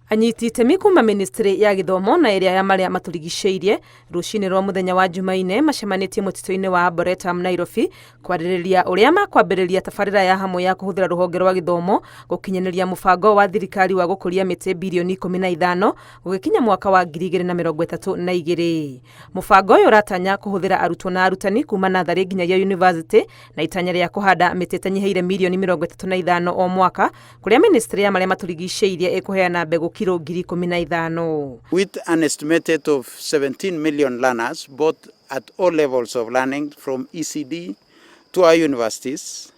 Anyiti itemi kuma ministry ya githomo na area ya maria maturigiceirie rucini rwa muthenya wa Jumaine macemanitie mutito-ini wa Arboretum Nairobi kwaririria uria makwambiriria tabarira ya hamwe ya kuhuthira ruhonge rwa githomo gukinyaniria mubango wa thirikari wa gukuria mĩtĩ bilioni 15 gugikinya mwaka wa 2032. Mubango uyu uratanya kuhuthira arutwo na arutani kuma nathari nginyagia university na itanya ria kuhanda mĩtĩ itanyiheire milioni 35 o mwaka kuria ministry ya maria maturigiceirie ikuheana mbegu kilo 15,000. With an estimated of 17 million learners, both at all levels of learning from ECD to our universities,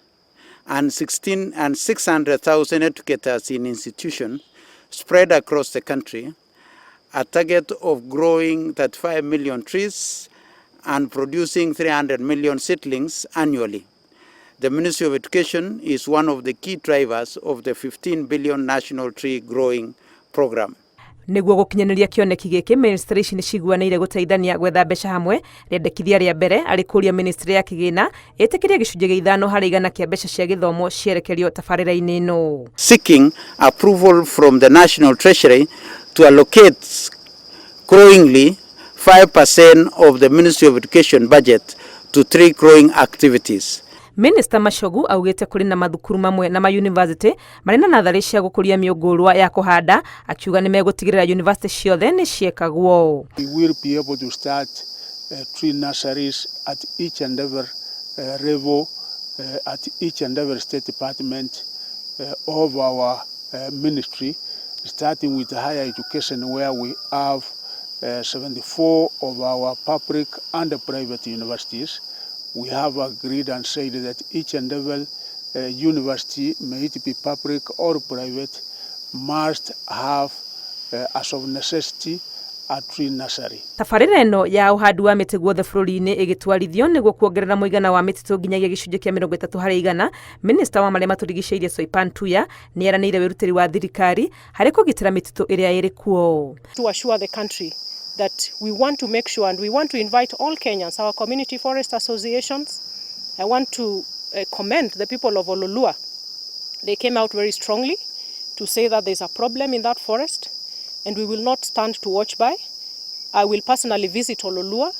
and 600,000 educators in institutions spread across the country, a target of growing 35 million trees and producing 300 million seedlings annually. The Ministry of Education is one of the key drivers of the 15 billion national tree growing program. Niguo gukinyaniria kioneki giki ministry ni ciguanaire guteithania gwetha mbeca hamwe riendekithia ria mbere ari kuria ministry ya kigina itikiria gicunje gia 5 harĩ 100 kia mbeca cia githomo cierekerio tabarĩra-inĩ ino. Seeking approval from the National Treasury to allocate growingly 5% of the Ministry of Education budget to tree growing activities. Minister Mashogu augite kuri na mathukuru mamwe na ma university marina nathari cia gukuria miungurwa ya kuhanda akiuga ni megutigirira university ciothe ni ciekagwo. We will be able to start tree nurseries at each and every level, at each and every state department of our ministry, starting with higher education where we have 74 of our public and private universities. We have agreed and said that each and every university, may it be public or private, must have, as of necessity, a tree nursery. Tabarĩra ĩno ya ũhandi wa mĩtĩ guothe bũrũri-inĩ ĩgĩtwarithio nĩguo kuongerera mũigana wa mĩtitũ nginyagia gĩcunjĩ kĩa 30%. Minister wa marĩa maturigiceirie Soipan Tuya nĩ eranĩire wĩrutĩri wa thirikari harĩ kũgitĩra mĩtitũ ĩrĩa ĩrĩ kuo. To assure the country that we want to make sure, and we want to invite all Kenyans, our community forest associations. I want to commend the people of Ololua. They came out very strongly to say that there's a problem in that forest, and we will not stand to watch by. I will personally visit Ololua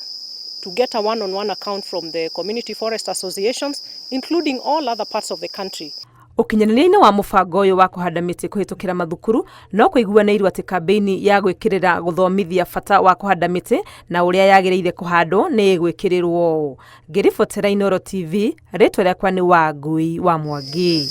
to get a one-on-one account from the community forest associations, including all other parts of the country. Ukinyanĩria-inĩ wa mũbango ũyũ wa kũhanda mĩtĩ kũhĩtũkĩra mathukuru no kũiguanĩirwo atĩ kambĩini ya gwĩkĩrĩra gũthomithia bata wa kũhanda mĩtĩ na ũrĩa yagĩrĩire kũhandwo nĩ ĩgwĩkĩrĩrwo. Ngĩribotera Inooro TV, rĩtwa rĩakwa nĩ Wangui wa Mwangi.